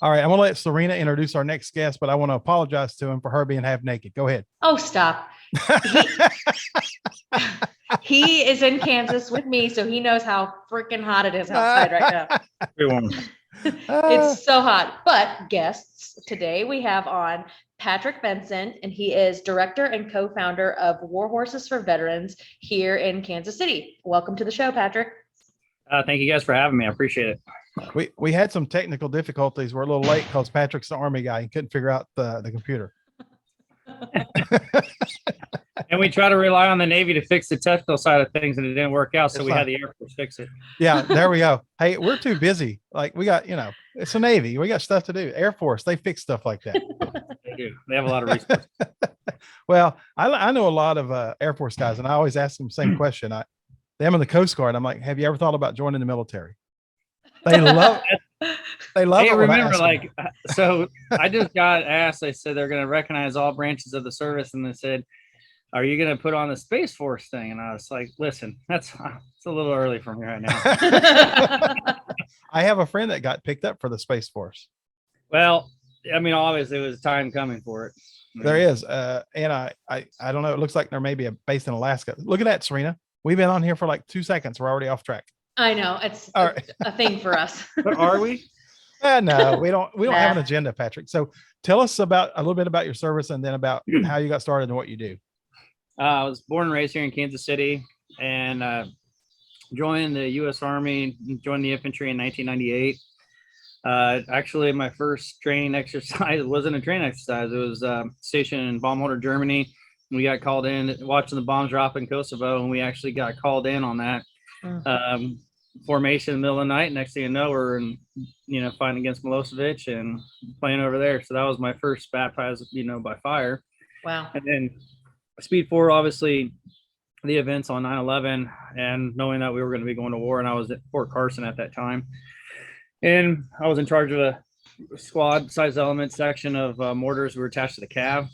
All right, I'm gonna let Serena introduce our next guest, but I want to apologize to him for her being half naked. Go ahead. Oh, stop. He is in Kansas with me, so he knows how freaking hot it is outside right now. Everyone. It's so hot. But guests today we have on Patrick Benson, and he is director and co-founder of War Horses for Veterans here in Kansas City. Welcome to the show, Patrick. Thank you guys for having me. I appreciate it. We had some technical difficulties. We're a little late because Patrick's the Army guy. He couldn't figure out the computer. And we try to rely on the Navy to fix the technical side of things, and it didn't work out. So we had the Air Force fix it. Yeah, there we go. Hey, we're too busy. Like we got, it's the Navy. We got stuff to do. Air Force, they fix stuff like that. They do. They have a lot of resources. Well, I know a lot of Air Force guys, and I always ask them the same question. Them in the Coast Guard, I'm like, have you ever thought about joining the military? They love Hey, it. remember, so I just got asked, they said they're going to recognize all branches of the service. And they said, are you going to put on the Space Force thing? And I was like, listen, it's a little early for me right now. I have a friend that got picked up for the Space Force. Well, I mean, obviously it was time coming for it. There is. And I don't know. It looks like there may be a base in Alaska. Look at that, Serena. We've been on here for like 2 seconds. We're already off track. I know it's a thing for us. But are we? No, we don't have an agenda, Patrick. So tell us a little bit about your service and then about how you got started and what you do. I was born and raised here in Kansas City and joined the U.S. Army, joined the infantry in 1998. Actually, my first training exercise wasn't a training exercise. It was stationed in Baumholder, Germany. We got called in watching the bombs drop in Kosovo, and we actually got called in on that formation in the middle of the night. Next thing you know, we're in, fighting against Milosevic and playing over there. So that was my first baptized, by fire. Wow. And then speed forward, obviously, the events on 9/11, and knowing that we were going to be going to war, and I was at Fort Carson at that time, and I was in charge of a squad size element section of mortars. We were attached to the cav,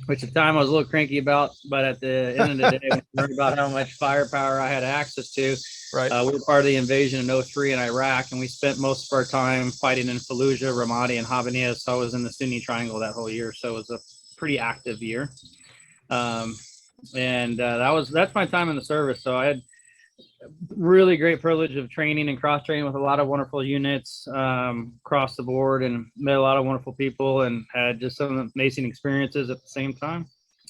which at the time I was a little cranky about, but at the end of the day, we learned about how much firepower I had access to. Right. We were part of the invasion in 2003 in Iraq, and we spent most of our time fighting in Fallujah, Ramadi, and Habaniyah. So I was in the Sunni Triangle that whole year. So it was a pretty active year. That's my time in the service. So I had really great privilege of training and cross training with a lot of wonderful units across the board, and met a lot of wonderful people, and had just some amazing experiences at the same time.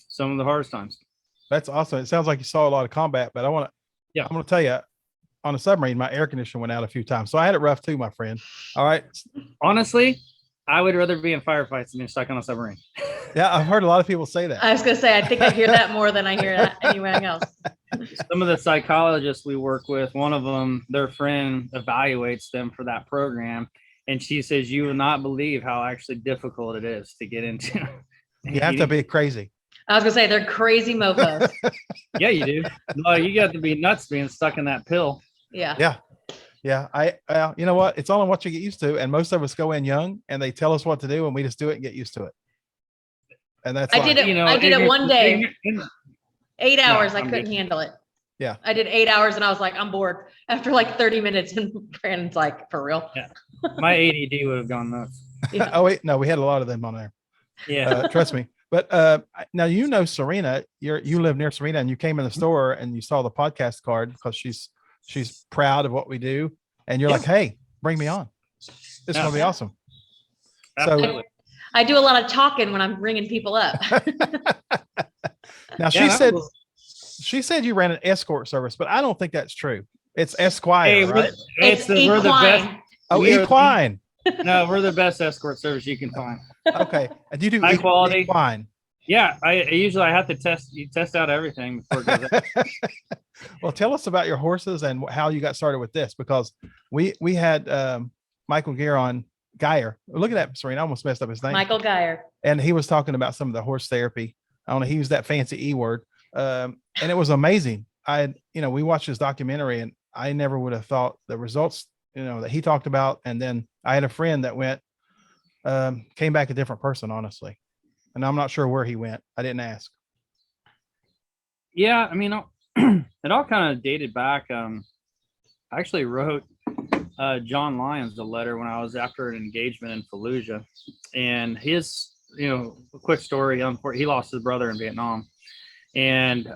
Some of the hardest times. That's awesome. It sounds like you saw a lot of combat, but I'm going to tell you, on a submarine, my air conditioner went out a few times. So I had it rough too, my friend. All right. Honestly, I would rather be in firefights than stuck on a submarine. Yeah, I've heard a lot of people say that. I was going to say, I think I hear that more than I hear that anything else. Some of the psychologists we work with, one of them, their friend evaluates them for that program. And she says, you will not believe how actually difficult it is to get into. You have to be crazy. I was going to say, they're crazy mofos. Yeah, you do. No, you got to be nuts being stuck in that pill. Yeah. You know what? It's all in what you get used to. And most of us go in young and they tell us what to do, and we just do it and get used to it. And that's I did it one day. 8 hours. I couldn't handle it. Yeah. I did 8 hours and I was like, I'm bored after like 30 minutes. And Brandon's like, for real? Yeah. My ADD would have gone nuts. Yeah. Oh, wait. No, we had a lot of them on there. Yeah. Trust me. But now, Serena, you live near Serena, and you came in the store and you saw the podcast card because she's proud of what we do. And you're like, hey, bring me on. This is going to be awesome. Absolutely. So I do a lot of talking when I'm bringing people up. now she said you ran an escort service, but I don't think that's true. It's Esquire, right? We're the best. Oh, equine. No, we're the best escort service you can find. Okay. And you do high quality equine. Yeah, I usually have to test out everything before it goes out. Well, tell us about your horses and how you got started with this, because we had Michael Geyer. Look at that, Serena. I almost messed up his name. Michael Geyer. And he was talking about some of the horse therapy. I don't know, he used that fancy E word. And it was amazing. We watched his documentary, and I never would have thought the results, that he talked about. And then I had a friend that went, came back a different person, honestly. And I'm not sure where he went. I didn't ask. Yeah, I mean, it all kind of dated back. I actually wrote John Lyons a letter when I was after an engagement in Fallujah, and his, a quick story. He lost his brother in Vietnam, and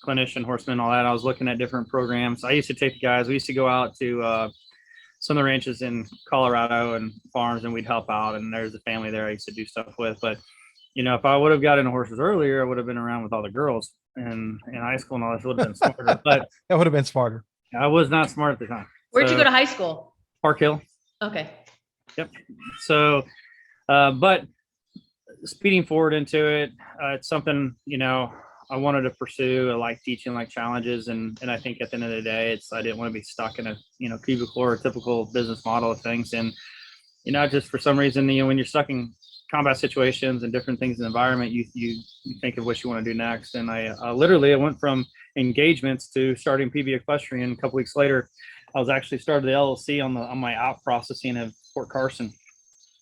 clinician, horseman, all that. I was looking at different programs. I used to take the guys. We used to go out to some of the ranches in Colorado and farms, and we'd help out. And there's a family there I used to do stuff with. But if I would have got into horses earlier, I would have been around with all the girls and in high school and all this. Would have been smarter. But that would have been smarter. I was not smart at the time. Where'd you go to high school? Park Hill. Okay. Yep. So, but speeding forward into it, it's something, I wanted to pursue. I like teaching, like challenges. And I think at the end of the day, I didn't want to be stuck in a, cubicle or a typical business model of things. And, just for some reason, when you're stuck in combat situations and different things in the environment, you think of what you want to do next. And I literally went from engagements to starting PB Equestrian. A couple weeks later, I was actually started the LLC on my out processing of Fort Carson.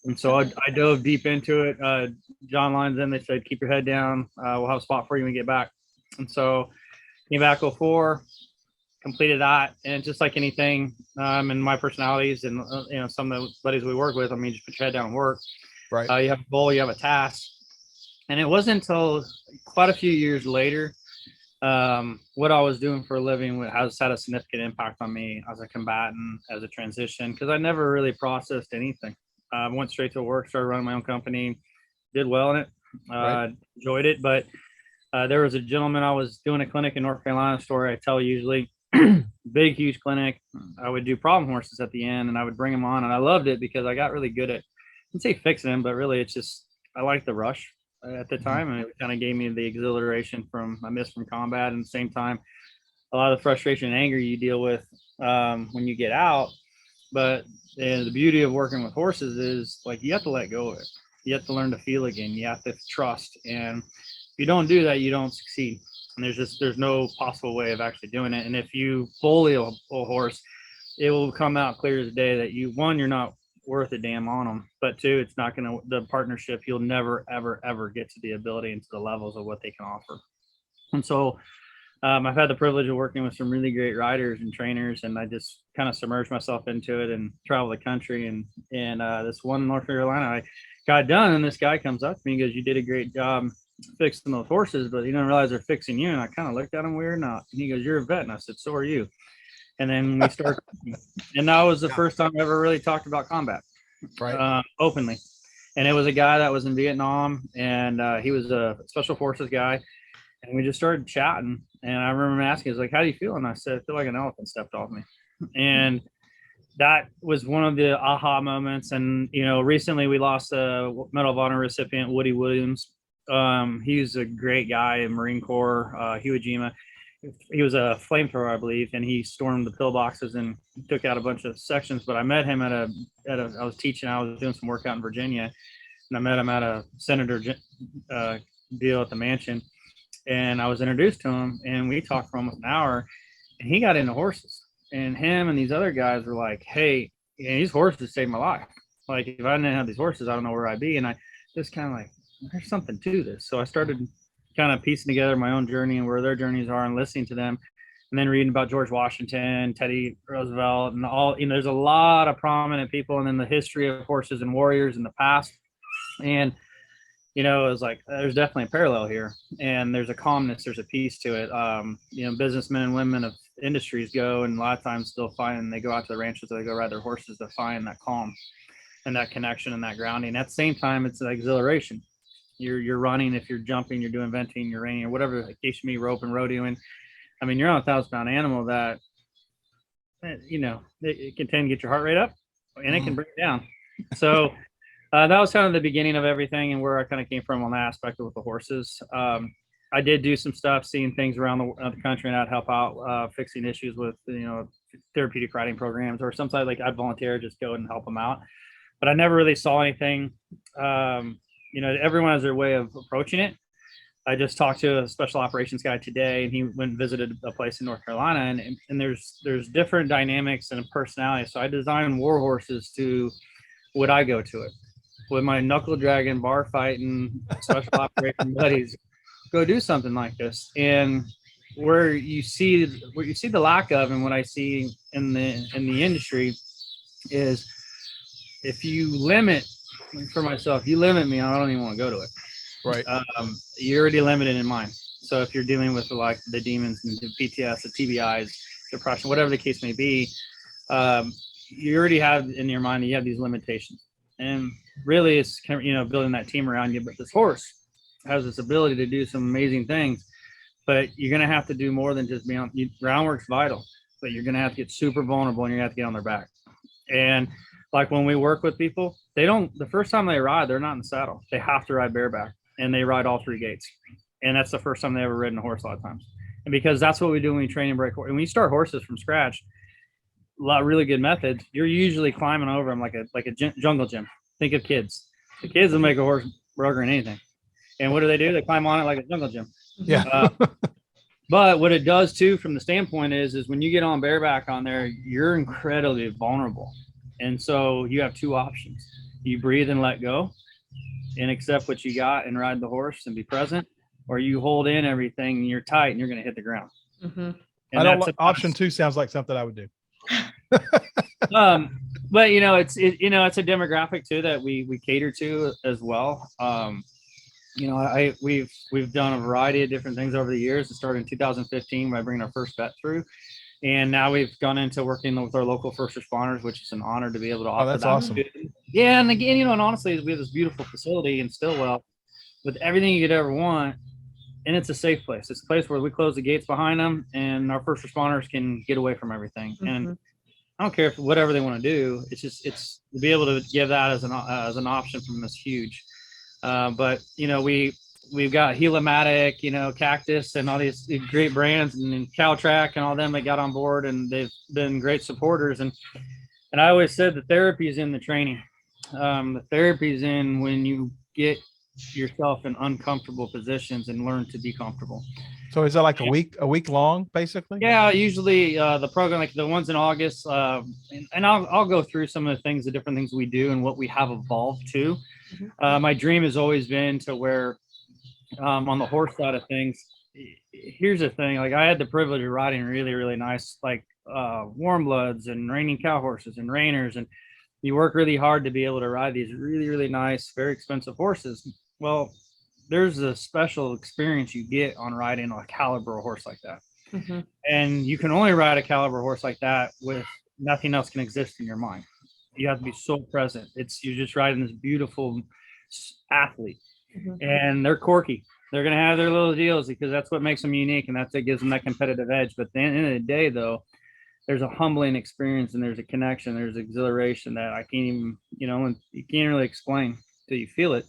And so I dove deep into it. John Lyons in, they said, keep your head down. We'll have a spot for you when we get back. And so came back 04, completed that. And just like anything, and my personalities and, some of the buddies we work with, just put your head down and work. Right. You have a goal, you have a task. And it wasn't until quite a few years later, what I was doing for a living has had a significant impact on me as a combatant, as a transition, because I never really processed anything. I went straight to work, started running my own company, did well in it, Right. enjoyed it. But there was a gentleman, I was doing a clinic in North Carolina, story I tell usually, big, huge clinic. I would do problem horses at the end and I would bring them on, and I loved it because I got really good at, I wouldn't say fixing them, but really it's just, I liked the rush at the time. And it kind of gave me the exhilaration I missed from combat. And at the same time, a lot of the frustration and anger you deal with when you get out. But the beauty of working with horses is like, you have to let go of it. You have to learn to feel again. You have to trust. And if you don't do that, you don't succeed. And there's no possible way of actually doing it. And if you bully a horse, it will come out clear as day that you're not worth a damn on them. But two, it's not going to, the partnership, you'll never, ever, ever get to the ability and to the levels of what they can offer. And so I've had the privilege of working with some really great riders and trainers, and I just kind of submerged myself into it and travel the country. And this one in North Carolina, I got done, and this guy comes up to me and goes, "You did a great job fixing those horses, but you don't realize they're fixing you." And I kind of looked at him weird. And he goes, "You're a vet." And I said, "So are you." And then we started, and that was the first time I ever really talked about combat, Right. Openly. And it was a guy that was in Vietnam, and he was a special forces guy. And we just started chatting. And I remember him asking, he's like, "How do you feel?" And I said, "I feel like an elephant stepped off me." And that was one of the aha moments. And, recently we lost a Medal of Honor recipient, Woody Williams. He's a great guy in Marine Corps, Iwo Jima. He was a flamethrower, I believe, and he stormed the pillboxes and took out a bunch of sections. But I met him I was teaching, I was doing some work out in Virginia, and I met him at a senator deal at the mansion. And I was introduced to him, and we talked for almost an hour, and he got into horses. And him and these other guys were like, "Hey, these horses saved my life. Like, if I didn't have these horses, I don't know where I'd be." And I just kind of like, there's something to this. So I started kind of piecing together my own journey and where their journeys are, and listening to them, and then reading about George Washington, Teddy Roosevelt, and all, there's a lot of prominent people, and then the history of horses and warriors in the past. And it was like, there's definitely a parallel here, and there's a calmness, there's a peace to it. Businessmen and women of industries go, and a lot of times they go out to the ranches, or they go ride their horses to find that calm and that connection and that grounding. At the same time, it's an exhilaration. You're running, if you're jumping, you're doing venting, you're reining, or whatever the case may be, rope and rodeoing. You're on a 1,000-pound animal that, it can tend to get your heart rate up, and it can bring it down. So that was kind of the beginning of everything, and where I kind of came from on that aspect with the horses. I did do some stuff, seeing things around the country, and I'd help out fixing issues with, therapeutic riding programs, or sometimes like I'd volunteer, just go and help them out. But I never really saw anything. Everyone has their way of approaching it. I just talked to a special operations guy today, and he went and visited a place in North Carolina, and there's different dynamics and personality. So I designed war horses to, would I go to it with my knuckle dragon, bar fighting, special operation buddies, go do something like this. And where you see the lack of, and what I see in the industry is, if you limit, for myself, you limit me, I don't even want to go to it. Right. You're already limited in mind. So if you're dealing with like the demons and the PTS, the TBIs, depression, whatever the case may be, you already have in your mind, you have these limitations. And really it's kind of, building that team around you. But this horse has this ability to do some amazing things, but you're going to have to do more than just be on. Groundwork's vital, but you're going to have to get super vulnerable, and you're going to have to get on their back. And like when we work with people, the first time they ride, they're not in the saddle. They have to ride bareback, and they ride all 3 gates. And that's the first time they ever ridden a horse a lot of times. And because that's what we do when we train and break. And when you start horses from scratch, a lot of really good methods, you're usually climbing over them like a jungle gym. Think of kids. The kids will make a horse rugger in anything. And what do? They climb on it like a jungle gym. Yeah. But what it does too, from the standpoint is when you get on bareback on there, you're incredibly vulnerable. And so you have 2 options. You breathe and let go and accept what you got and ride the horse and be present, or you hold in everything and you're tight and you're going to hit the ground. Mm-hmm. I don't like option 2 sounds like something I would do. But it's a demographic too that we cater to as well. We've done a variety of different things over the years. It started in 2015 by bringing our first vet through, and now we've gone into working with our local first responders, which is an honor to be able to offer. That's awesome. Yeah, and again, and honestly, we have this beautiful facility in Stillwell with everything you could ever want, and it's a safe place. It's a place where we close the gates behind them, and our first responders can get away from everything. Mm-hmm. And I don't care if whatever they want to do. It's to be able to give that as an option from them is huge. But we've got Helamatic, Cactus, and all these great brands, and CalTrack and all them that got on board, and they've been great supporters. And I always said the therapy is in the training. The therapy is in when you get yourself in uncomfortable positions and learn to be comfortable. So is that like a week long, basically? Yeah, usually the program, like the ones in August, and I'll go through some of the different things we do and what we have evolved to. Mm-hmm. My dream has always been to where, on the horse side of things, here's the thing, like I had the privilege of riding really, really nice, like warm bloods and reining cow horses and reiners, and you work really hard to be able to ride these really, really nice, very expensive horses. Well, there's a special experience you get on riding a caliber horse like that. Mm-hmm. And you can only ride a caliber horse like that with nothing else can exist in your mind. You have to be so present. You're just riding this beautiful athlete. Mm-hmm. And they're quirky. They're going to have their little deals because that's what makes them unique, and that's what gives them that competitive edge. But at the end of the day, though, there's a humbling experience, and there's a connection, there's exhilaration that I can't even, and you can't really explain till you feel it.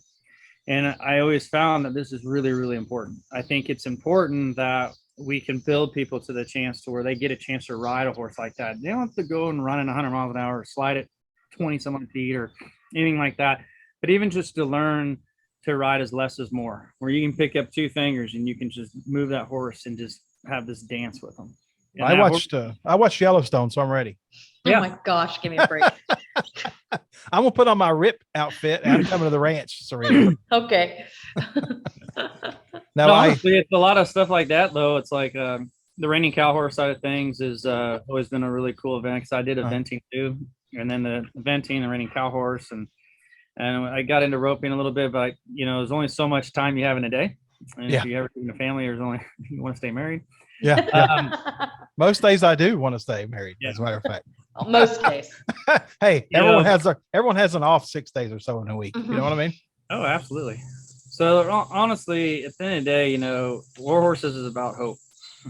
And I always found that this is really, really important. I think it's important that we can build people to the chance to where they get a chance to ride a horse like that. They don't have to go and run at 100 miles an hour or slide it 20 some odd feet or anything like that. But even just to learn to ride as less is more, where you can pick up 2 fingers and you can just move that horse and just have this dance with them. I watched Yellowstone, so I'm ready. Oh my gosh, give me a break. I'm gonna put on my RIP outfit and I'm coming to the ranch, Serena. Okay. No, honestly, it's a lot of stuff like that, though. It's like the reining cow horse side of things is always been a really cool event because I did eventing too, and then the eventing, the reining cow horse, and I got into roping a little bit, but there's only so much time you have in a day, and if you ever in a family, you want to stay married. Yeah. Most days I do want to stay married, as a matter of fact. Most days. Hey, everyone has an off 6 days or so in a week. Mm-hmm. You know what I mean? Oh, absolutely. So honestly, at the end of the day, War Horses is about hope,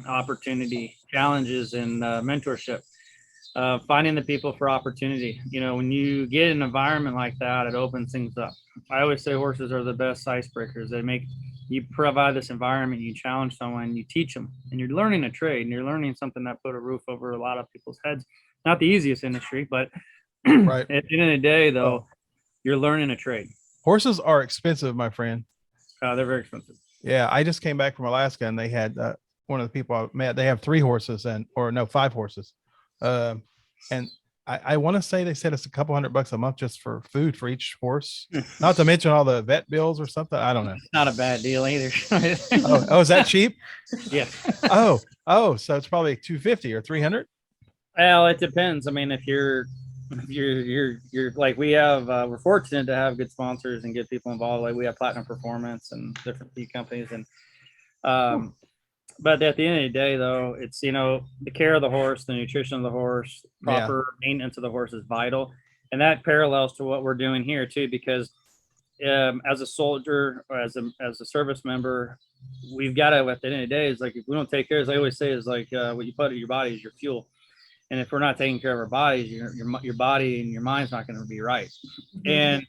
opportunity, challenges, and mentorship. Finding the people for opportunity. When you get an environment like that, it opens things up. I always say horses are the best icebreakers. You provide this environment, you challenge someone, you teach them, and you're learning a trade, and you're learning something that put a roof over a lot of people's heads. Not the easiest industry, but right. At the end of the day, though, you're learning a trade. Horses are expensive, my friend. They're very expensive. Yeah, I just came back from Alaska, and they had one of the people I met. They have 5 horses, and I want to say they said it's a couple $100 a month just for food for each horse, not to mention all the vet bills or something. I don't know. Not a bad deal either. Oh, is that cheap? Yeah. So it's probably 250 or 300. Well, it depends. I mean, if you're like we have, we're fortunate to have good sponsors and good people involved. Like we have Platinum Performance and different feed companies, and but at the end of the day, though, it's the care of the horse, the nutrition of the horse, proper maintenance of the horse is vital, and that parallels to what we're doing here too. Because as a soldier or as a service member, we've got to, at the end of the day, is like if we don't take care, as I always say, is like what you put in your body is your fuel. And if we're not taking care of our bodies, your body and your mind's not going to be right. Mm-hmm. And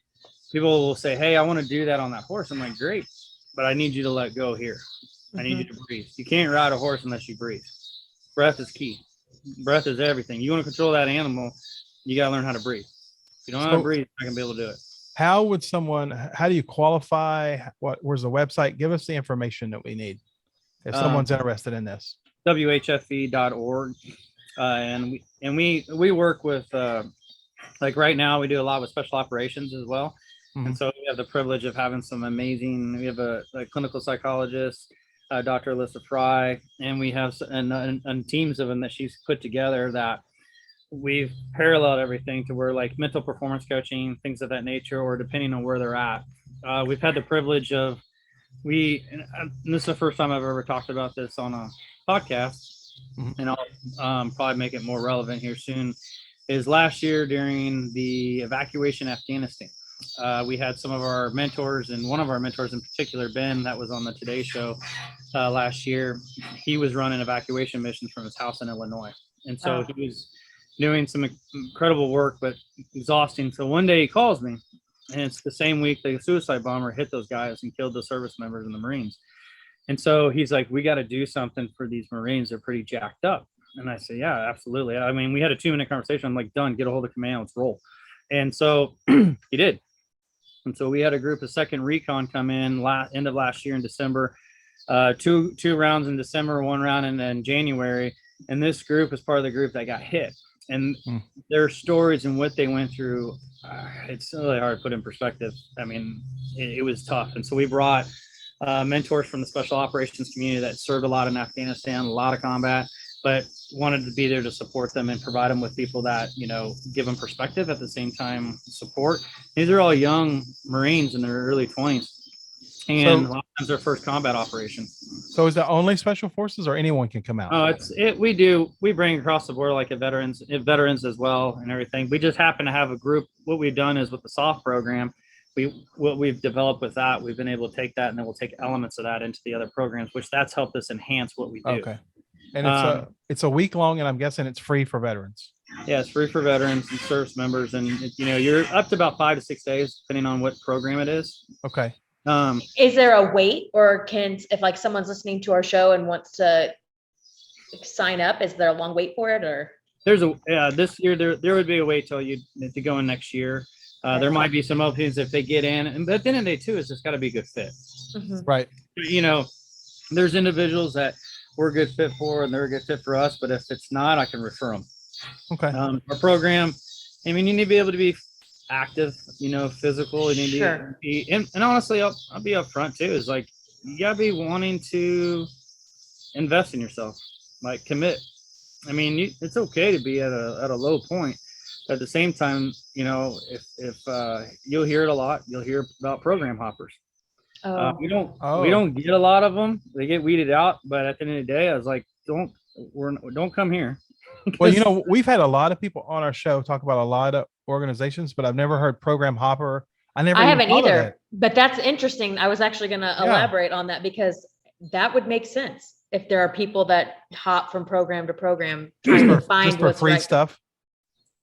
people will say, "Hey, I want to do that on that horse." I'm like, "Great, but I need you to let go here. I need you to breathe. You can't ride a horse unless you breathe. Breath is key. Breath is everything. You want to control that animal, you got to learn how to breathe. If you don't know how to breathe, you're not going to be able to do it." How do you qualify? Where's the website? Give us the information that we need if someone's interested in this. WHFV.org. And we work with, like right now we do a lot with special operations as well. Mm-hmm. And so we have the privilege of having some amazing, we have a clinical psychologist, Dr. Alyssa Fry, and we have and teams of them that she's put together that we've paralleled everything to where like mental performance coaching, things of that nature, or depending on where they're at. We've had the privilege of, and this is the first time I've ever talked about this on a podcast. Mm-hmm. And I'll probably make it more relevant here soon, is last year during the evacuation Afghanistan, we had some of our mentors, and one of our mentors in particular, Ben, that was on the Today Show last year. He was running evacuation missions from his house in Illinois. And so he was doing some incredible work, but exhausting. So one day he calls me, and it's the same week the suicide bomber hit those guys and killed the service members and the Marines. And so he's like, "We got to do something for these Marines. They're pretty jacked up." And I said, "Yeah, absolutely." I mean, we had a 2-minute conversation. I'm like, "Done, get a hold of command, let's roll." And so he did. And so we had a group of second recon come in end of last year in December, two rounds in December, 1 round in January. And this group is part of the group that got hit. And their stories and what they went through, it's really hard to put in perspective. I mean, it was tough. And so we brought mentors from the special operations community that served a lot in Afghanistan, a lot of combat, but wanted to be there to support them and provide them with people that, give them perspective, at the same time support. These are all young Marines in their early 20s. And a lot of times their first combat operation. So is that only special forces, or anyone can come out? Oh, we bring across the board, like veterans as well and everything. We just happen to have a group. What we've done is with the SOFT program, what we've developed with that, we've been able to take that, and then we'll take elements of that into the other programs, which that's helped us enhance what we do. Okay. And it's a week long, and I'm guessing it's free for veterans. Yeah, it's free for veterans and service members, and you're up to about 5 to 6 days, depending on what program it is. Okay. Is there a wait, or if like someone's listening to our show and wants to sign up, is there a long wait for it, or? This year there would be a wait till you to go in next year. There might be some openings if they get in, but at the end of the day too, it's just got to be a good fit. Mm-hmm. Right. There's individuals that we're a good fit for, and they're a good fit for us, but if it's not, I can refer them. Okay. Our program, I mean, you need to be able to be active, physical. You need to be, and honestly, I'll be upfront too, is like, you gotta be wanting to invest in yourself, like commit. I mean, it's okay to be at a low point. At the same time, if you'll hear it a lot, you'll hear about program hoppers. We don't get a lot of them. They get weeded out. But at the end of the day, I was like, don't come here. Well, we've had a lot of people on our show talk about a lot of organizations, but I've never heard program hopper. I haven't either. But that's interesting. I was actually going to elaborate on that, because that would make sense if there are people that hop from program to program trying to find what's free right. stuff.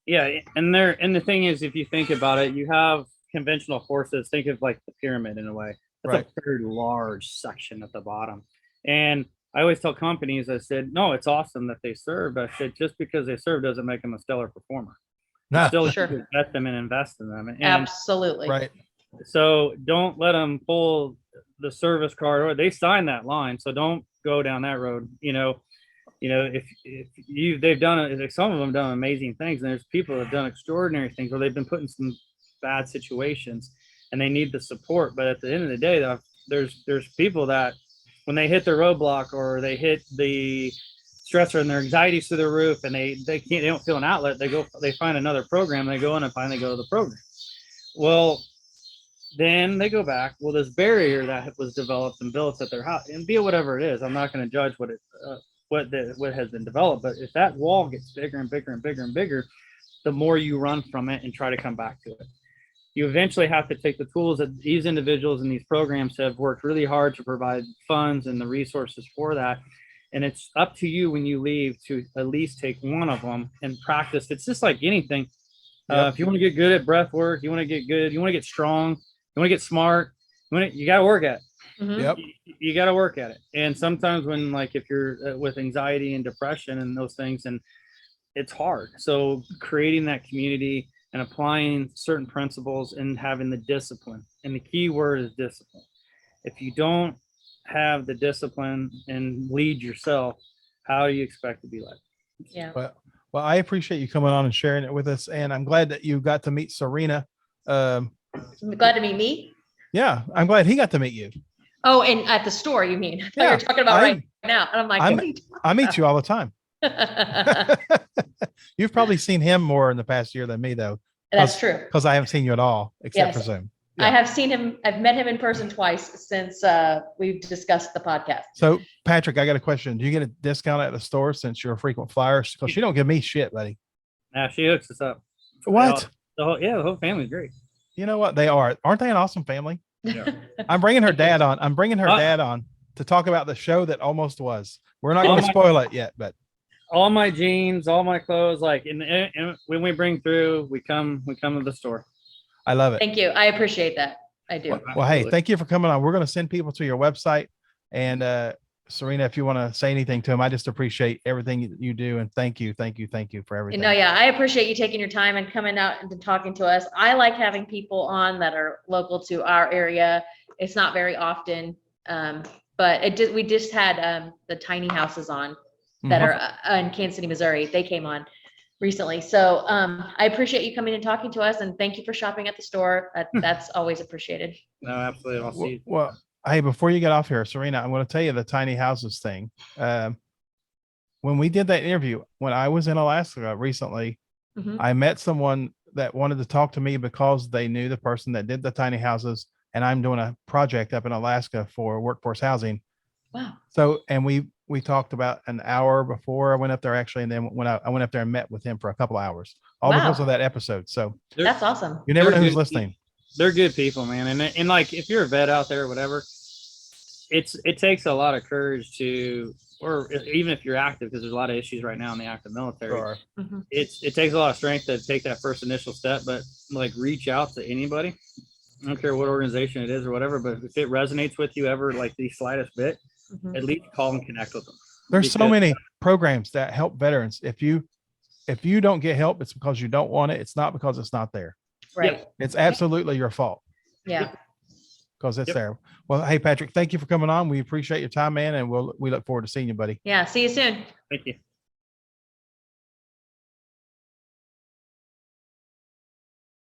Yeah, and the thing is, if you think about it, you have conventional forces. Think of like the pyramid in a way. That's a very large section at the bottom. And I always tell companies, I said, no, it's awesome that they serve. But I said, just because they serve doesn't make them a stellar performer. No, still vet them and invest in them. And absolutely. Right. So don't let them pull the service card, or they sign that line. So don't go down that road. You know, they've done it, like some of them done amazing things, and there's people that have done extraordinary things where they've been put in some bad situations and they need the support. But at the end of the day, though, there's people that when they hit the roadblock or they hit the stressor and their anxiety's through the roof and they don't feel an outlet, they find another program, they go in and finally go to the program. Well, then they go back. Well, this barrier that was developed and built at their house, and be it whatever it is, I'm not going to judge what has been developed, but if that wall gets bigger and bigger and bigger and bigger, the more you run from it and try to come back to it. You eventually have to take the tools that these individuals in these programs have worked really hard to provide funds and the resources for that. And it's up to you when you leave to at least take one of them and practice. It's just like anything. If you want to get good at breath work, you want to get good, you want to get strong, you want to get smart, you got to work at it. Mhm. Yep. You got to work at it. And sometimes when, like, if you're with anxiety and depression and those things, and it's hard. So creating that community and applying certain principles and having the discipline, and the key word is discipline. If you don't have the discipline and lead yourself, how do you expect to be led? Yeah. Well, I appreciate you coming on and sharing it with us. And I'm glad that you got to meet Serena. I'm glad to meet me. Yeah, I'm glad he got to meet you. Oh, and at the store, you mean? I thought you Yeah, were talking about right now. And I'm like, I'm- what are you talking I meet you all the time. about? You've probably seen him more in the past year than me, though, That's true. because I haven't seen you at all, except Yes. for Zoom. I have seen him. I've met him in person twice since we've discussed the podcast. So, Patrick, I got a question. Do you get a discount at the store since you're a frequent flyer? Because you don't give me shit, buddy. Now she hooks us up. What? The whole family's great. You know what? They are. Aren't they an awesome family? Yeah. I'm bringing her dad on. I'm bringing her dad on to talk about the show that almost was. We're not going to spoil it yet, but All my jeans, all my clothes, like, and when we bring through, we come to the store. I love it. Thank you. I appreciate that. I do. Well, hey, thank you for coming on. We're going to send people to your website. And Serena, if you want to say anything to him, I just appreciate everything you do. And thank you for everything. No, yeah, I appreciate you taking your time and coming out and talking to us. I like having people on that are local to our area. It's not very often, but we just had the tiny houses on that are in Kansas City, Missouri. They came on recently. So I appreciate you coming and talking to us, and thank you for shopping at the store. That's always appreciated. No, absolutely. I'll see you. Well, hey, before you get off here, Serena, I'm going to tell you the tiny houses thing. When we did that interview, when I was in Alaska recently, Mhm. I met someone that wanted to talk to me because they knew the person that did the tiny houses, and I'm doing a project up in Alaska for workforce housing. Wow. So, and we talked about an hour before I went up there actually. And then when I went up there and met with him for a couple of hours, all because Wow. of that episode. So That's awesome. you never know They're who's good listening. They're good people, man. And like, if you're a vet out there or whatever, it takes a lot of courage to, or even if you're active, because there's a lot of issues right now in the active military. Sure. Mhm. It takes a lot of strength to take that first initial step, but like, reach out to anybody. I don't care what organization it is or whatever, but if it resonates with you ever, like the slightest bit, Mhm. at least call and connect with them. There's so Because- many programs that help veterans. If you don't get help, it's because you don't want it. It's not because it's not there. Right. It's absolutely your fault Yeah. because it's Yep. there. Well, hey, Patrick, thank you for coming on. We appreciate your time, man. And we look forward to seeing you, buddy. Yeah. See you soon. Thank you.